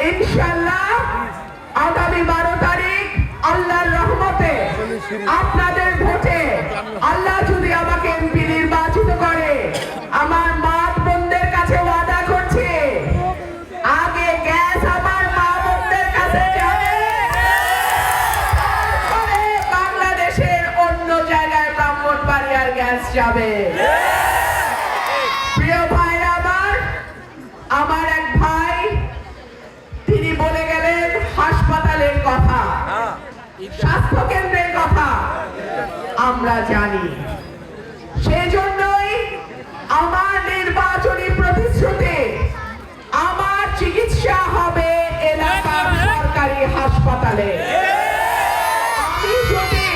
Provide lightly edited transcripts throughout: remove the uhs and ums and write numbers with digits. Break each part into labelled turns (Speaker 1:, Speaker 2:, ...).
Speaker 1: ইনশাআল্লাহ আগামী 12 তারিখ আল্লাহর রহমতে আপনাদের ভোটে আল্লাহ যদি আমাকে এমপি নির্বাচিত করে, আমার মা বোনদের কাছে ওয়াদা করছি আগে গ্যাস আমার মা বোনদের কাছে যাবে, তারপরে বাংলাদেশের অন্য জায়গায় ব্রাহ্মণবাড়িয়ার গ্যাস যাবে। প্রিয় ভাই, আমার এক ভাই তিনি বলে গেলেন হাসপাতালের কথা, স্বাস্থ্য কেন্দ্রের কথা আমরা জানি। সেজন্যই আমার নির্বাচনী প্রতিশ্রুতি, আমার চিকিৎসা হবে এলাকার সরকারি হাসপাতালে। আমি যদি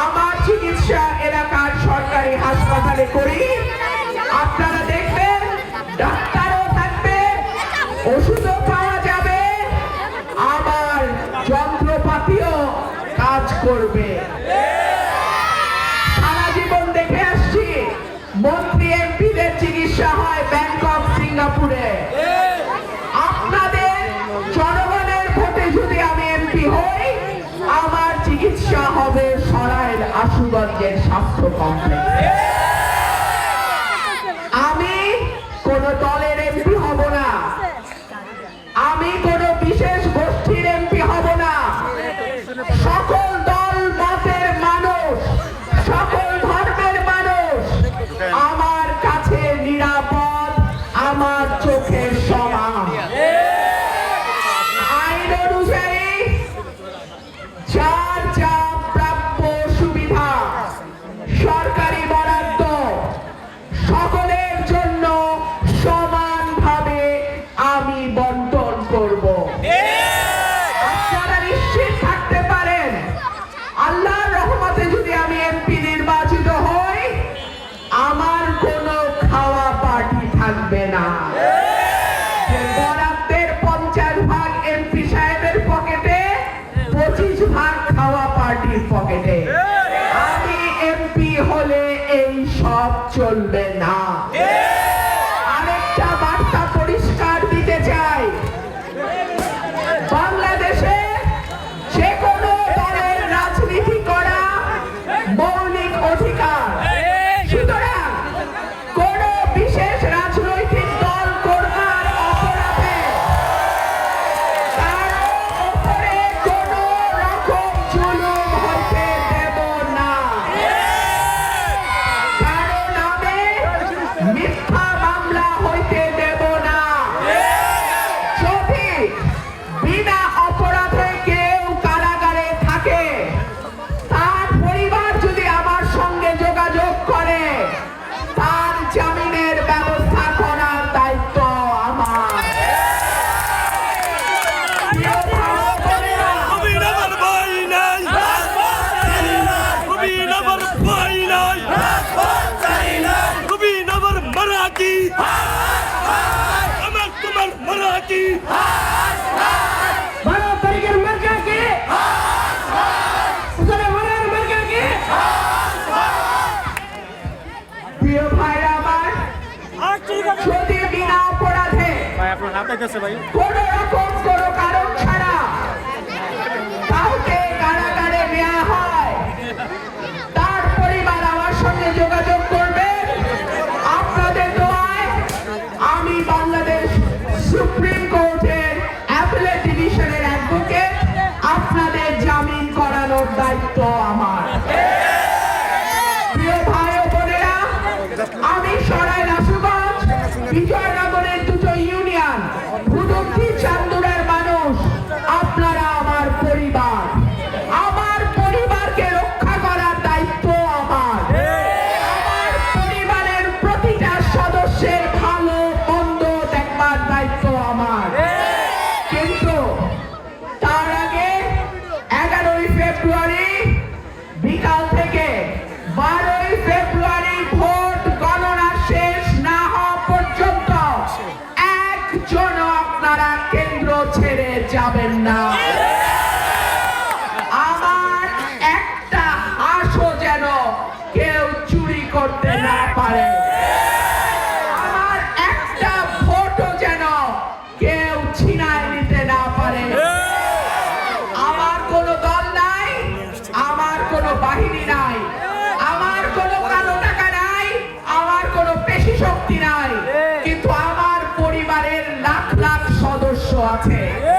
Speaker 1: আমার চিকিৎসা এলাকার সরকারি হাসপাতালে করি, আপনারা দেখবেন ডাক্তারও থাকবে, ওষুধও পাওয়া যাবে, আবার যন্ত্রপাতিও কাজ করবে। সারা জীবন দেখে আসছি মন্ত্রী এমপিদের চিকিৎসা হয় ব্যাংকক, সিঙ্গাপুরে। আপনাদের জনগণের ভোটে যদি আমি এমপি হই, আমার চিকিৎসা হবে সরাইল আশুগঞ্জের স্বাস্থ্য কমপ্লেক্সে। আমি কোন দলের এমপি হব না, আমি কোন বিশেষ গোষ্ঠীর এমপি হব না। সকল দল মতের মানুষ, সকল ধর্মের মানুষ আমার কাছে নিরাপদ, আমার চোখের সমান। আইন অনুযায়ী যার যা প্রাপ্য সুবিধা, সরকারি বরাদ্দ সকলের জন্য সমানভাবে আমি বন্টন করব। আপনারা নিশ্চিত থাকতে পারেন, আল্লাহর রহমতে যদি আমি এমপি নির্বাচিত হই, আমার কোনো খাওয়া পার্টি থাকবে না। বরাদ্দের 50 ভাগ এমপি সাহেবের পকেটে, 25 ভাগ খাওয়া পার্টির পকেটে। আমি এমপি হলে এই সব চলবে না। আরেকটা বার্তা পরিষ্কার দিতে চাই, বাংলাদেশে যে কোনো দলের রাজনীতি করা মৌলিক অধিকার। সুতরাং কোন বিশেষ রাজনৈতিক দল কর্তার অপরাধে তার উপরে কোন রকম জুলুম হতে দেব না। কারো নামে মিথ্যা মামলা হইতে দেব না। যদি বিনা অপরাধে কেউ কারাগারে থাকে, তার পরিবার যদি আমার সঙ্গে যোগাযোগ করে, তার জামিনের ব্যবস্থা করার দায়িত্ব আমার। প্রিয় ভাই বোনেরা, প্রিয় ভাইরা আমার, যদি বিনা অপরাধে কোন রকম কোন কারণ ছাড়া কাউকে কারাগারে নেওয়া হয়, তার পরিবার আমার সঙ্গে যোগাযোগ করবে। আপনাদের দোয়ায় আমি বাংলাদেশ সুপ্রিম কোর্টের অ্যাপেলেট ডিভিশনের অ্যাডভোকেট, আপনাদের জামিন করানোর দায়িত্ব আমার। প্রিয় ভাই ও বোনেরা, আমি সরাইল আশুগঞ্জ বিজয়নগরের দুটো ইউনিয়ন ভুদুমটি চান্দুরের মানুষ। আপনারা আমার পরিবার, আমার পরিবারকে রক্ষা করার দায়িত্ব আমার। আমার পরিবারের প্রতিটা সদস্যের ভালো মন্দ দেখবার দায়িত্ব আমার। কিন্তু তার আগে 11ই ফেব্রুয়ারি বিকাল থেকে 12ই ফেব্রুয়ারি ভোট গণনা শেষ না হওয়া পর্যন্ত একজনও আপনারা কেন্দ্র ছেড়ে যাবেন না। আমার একটা হাঁসও যেন কেউ চুরি করতে না পারে, আমার একটা ভোটও যেন কেউ ছিনায় নিতে আছে